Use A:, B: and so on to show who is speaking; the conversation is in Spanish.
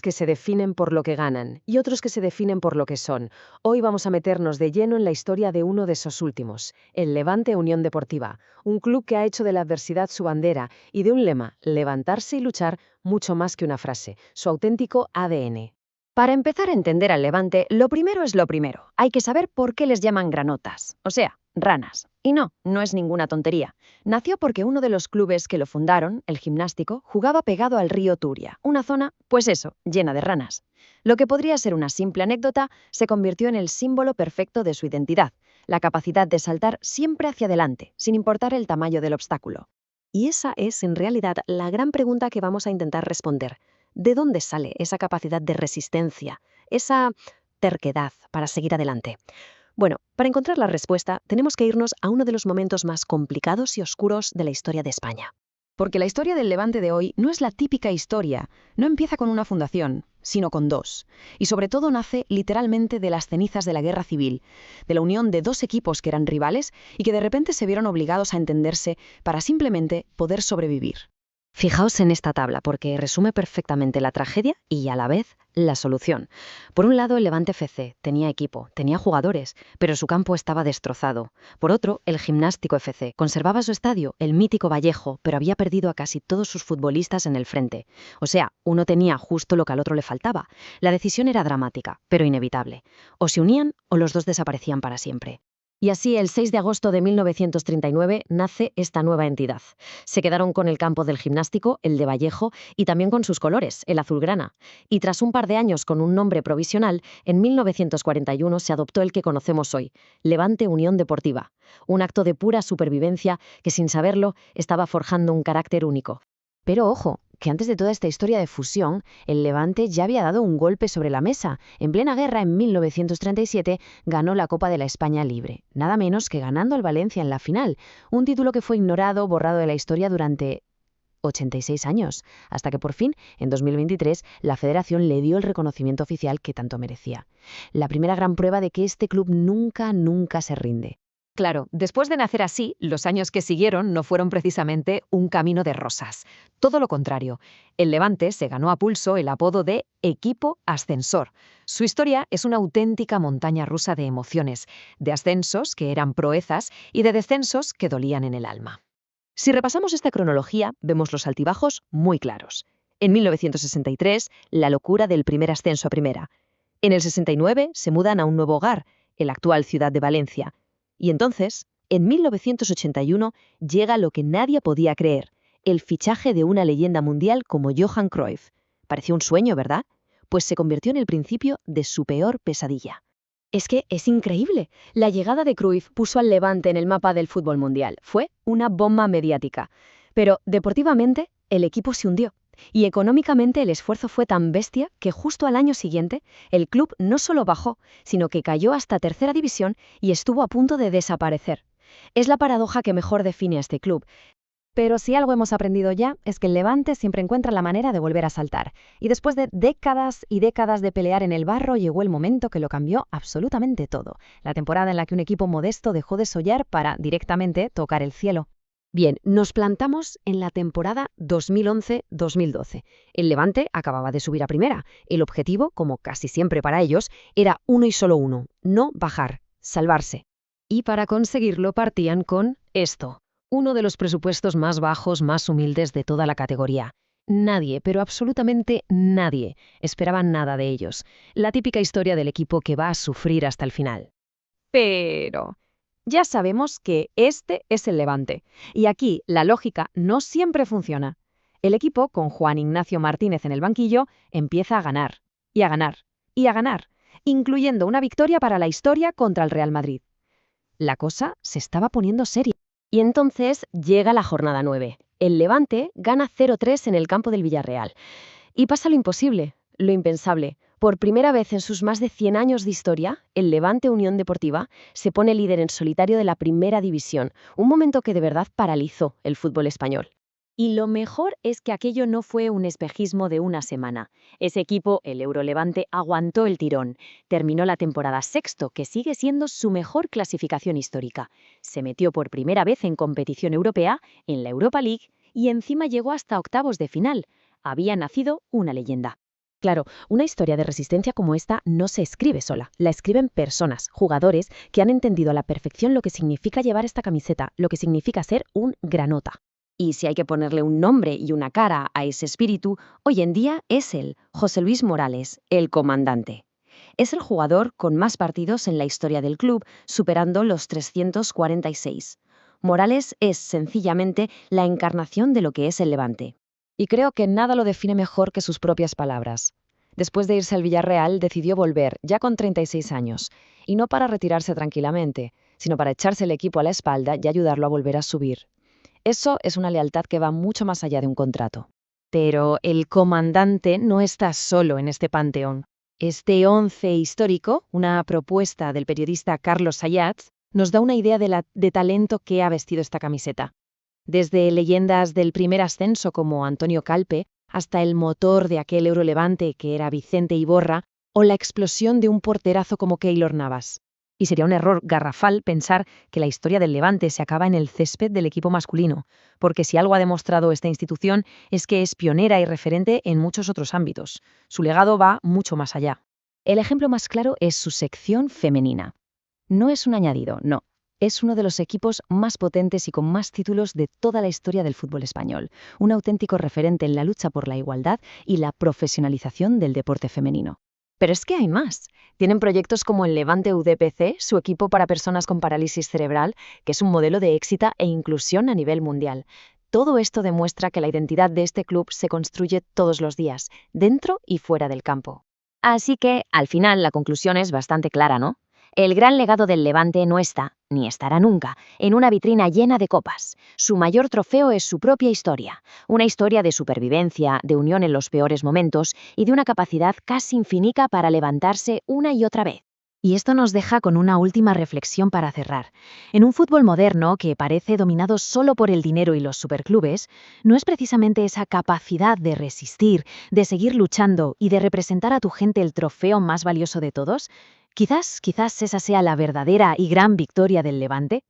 A: que se definen por lo que ganan y otros que se definen por lo que son. Hoy vamos a meternos de lleno en la historia de uno de esos últimos, el Levante Unión Deportiva, un club que ha hecho de la adversidad su bandera y de un lema, levantarse y luchar, mucho más que una frase, su auténtico ADN.
B: Para empezar a entender al Levante, lo primero es lo primero. Hay que saber por qué les llaman granotas, o sea, ranas. Y no, no es ninguna tontería. Nació porque uno de los clubes que lo fundaron, el Gimnástico, jugaba pegado al río Turia, una zona, pues eso, llena de ranas. Lo que podría ser una simple anécdota se convirtió en el símbolo perfecto de su identidad, la capacidad de saltar siempre hacia adelante, sin importar el tamaño del obstáculo.
A: Y esa es, en realidad, la gran pregunta que vamos a intentar responder. ¿De dónde sale esa capacidad de resistencia, esa terquedad para seguir adelante? Bueno, para encontrar la respuesta, tenemos que irnos a uno de los momentos más complicados y oscuros de la historia de España.
B: Porque la historia del Levante de hoy no es la típica historia, no empieza con una fundación, sino con dos. Y sobre todo nace literalmente de las cenizas de la guerra civil, de la unión de dos equipos que eran rivales y que de repente se vieron obligados a entenderse para simplemente poder sobrevivir.
A: Fijaos en esta tabla porque resume perfectamente la tragedia y a la vez la solución. Por un lado, el Levante FC tenía equipo, tenía jugadores, pero su campo estaba destrozado. Por otro, el Gimnástico FC conservaba su estadio, el mítico Vallejo, pero había perdido a casi todos sus futbolistas en el frente. O sea, uno tenía justo lo que al otro le faltaba. La decisión era dramática, pero inevitable. O se unían o los dos desaparecían para siempre. Y así, el 6 de agosto de 1939, nace esta nueva entidad. Se quedaron con el campo del Gimnástico, el de Vallejo, y también con sus colores, el azulgrana. Y tras un par de años con un nombre provisional, en 1941 se adoptó el que conocemos hoy, Levante Unión Deportiva. Un acto de pura supervivencia que, sin saberlo, estaba forjando un carácter único.
B: Pero ojo, que antes de toda esta historia de fusión, el Levante ya había dado un golpe sobre la mesa. En plena guerra, en 1937, ganó la Copa de la España Libre, nada menos que ganando al Valencia en la final, un título que fue ignorado, borrado de la historia durante 86 años, hasta que por fin, en 2023, la Federación le dio el reconocimiento oficial que tanto merecía. La primera gran prueba de que este club nunca se rinde.
A: Claro, después de nacer así, los años que siguieron no fueron precisamente un camino de rosas. Todo lo contrario. El Levante se ganó a pulso el apodo de Equipo Ascensor. Su historia es una auténtica montaña rusa de emociones, de ascensos que eran proezas y de descensos que dolían en el alma. Si repasamos esta cronología, vemos los altibajos muy claros. En 1963, la locura del primer ascenso a primera. En el 69 se mudan a un nuevo hogar, el actual Ciudad de Valencia. Y entonces, en 1981, llega lo que nadie podía creer, el fichaje de una leyenda mundial como Johan Cruyff. Parecía un sueño, ¿verdad? Pues se convirtió en el principio de su peor pesadilla.
B: Es que es increíble. La llegada de Cruyff puso al Levante en el mapa del fútbol mundial. Fue una bomba mediática. Pero deportivamente, el equipo se hundió. Y económicamente el esfuerzo fue tan bestia que justo al año siguiente el club no solo bajó, sino que cayó hasta tercera división y estuvo a punto de desaparecer. Es la paradoja que mejor define a este club. Pero si algo hemos aprendido ya es que el Levante siempre encuentra la manera de volver a saltar. Y después de décadas y décadas de pelear en el barro, llegó el momento que lo cambió absolutamente todo. La temporada en la que un equipo modesto dejó de soñar para directamente tocar el cielo.
A: Bien, nos plantamos en la temporada 2011-2012. El Levante acababa de subir a primera. El objetivo, como casi siempre para ellos, era uno y solo uno: no bajar, salvarse. Y para conseguirlo partían con esto: uno de los presupuestos más bajos, más humildes de toda la categoría. Nadie, pero absolutamente nadie, esperaba nada de ellos. La típica historia del equipo que va a sufrir hasta el final. Pero ya sabemos que este es el Levante. Y aquí la lógica no siempre funciona. El equipo, con Juan Ignacio Martínez en el banquillo, empieza a ganar, y a ganar, y a ganar, incluyendo una victoria para la historia contra el Real Madrid. La cosa se estaba poniendo seria. Y entonces llega la jornada 9. El Levante gana 0-3 en el campo del Villarreal. Y pasa lo imposible, lo impensable. Por primera vez en sus más de 100 años de historia, el Levante Unión Deportiva se pone líder en solitario de la primera división, un momento que de verdad paralizó el fútbol español. Y lo mejor es que aquello no fue un espejismo de una semana. Ese equipo, el Eurolevante, aguantó el tirón. Terminó la temporada sexto, que sigue siendo su mejor clasificación histórica. Se metió por primera vez en competición europea, en la Europa League, y encima llegó hasta octavos de final. Había nacido una leyenda.
B: Claro, una historia de resistencia como esta no se escribe sola, la escriben personas, jugadores, que han entendido a la perfección lo que significa llevar esta camiseta, lo que significa ser un granota. Y si hay que ponerle un nombre y una cara a ese espíritu, hoy en día es él, José Luis Morales, el comandante. Es el jugador con más partidos en la historia del club, superando los 346. Morales es sencillamente la encarnación de lo que es el Levante.
A: Y creo que nada lo define mejor que sus propias palabras. Después de irse al Villarreal, decidió volver, ya con 36 años, y no para retirarse tranquilamente, sino para echarse el equipo a la espalda y ayudarlo a volver a subir. Eso es una lealtad que va mucho más allá de un contrato.
B: Pero el comandante no está solo en este panteón. Este 11 histórico, una propuesta del periodista Carlos Sayats, nos da una idea de talento que ha vestido esta camiseta. Desde leyendas del primer ascenso como Antonio Calpe, hasta el motor de aquel Eurolevante que era Vicente Iborra, o la explosión de un porterazo como Keylor Navas. Y sería un error garrafal pensar que la historia del Levante se acaba en el césped del equipo masculino, porque si algo ha demostrado esta institución es que es pionera y referente en muchos otros ámbitos. Su legado va mucho más allá. El ejemplo más claro es su sección femenina. No es un añadido, no. Es uno de los equipos más potentes y con más títulos de toda la historia del fútbol español, un auténtico referente en la lucha por la igualdad y la profesionalización del deporte femenino. Pero es que hay más. Tienen proyectos como el Levante UDPC, su equipo para personas con parálisis cerebral, que es un modelo de éxito e inclusión a nivel mundial. Todo esto demuestra que la identidad de este club se construye todos los días, dentro y fuera del campo. Así que, al final, la conclusión es bastante clara, ¿no? El gran legado del Levante no está, ni estará nunca, en una vitrina llena de copas. Su mayor trofeo es su propia historia, una historia de supervivencia, de unión en los peores momentos y de una capacidad casi infinita para levantarse una y otra vez. Y esto nos deja con una última reflexión para cerrar. En un fútbol moderno que parece dominado solo por el dinero y los superclubes, ¿no es precisamente esa capacidad de resistir, de seguir luchando y de representar a tu gente el trofeo más valioso de todos? Quizás esa sea la verdadera y gran victoria del Levante.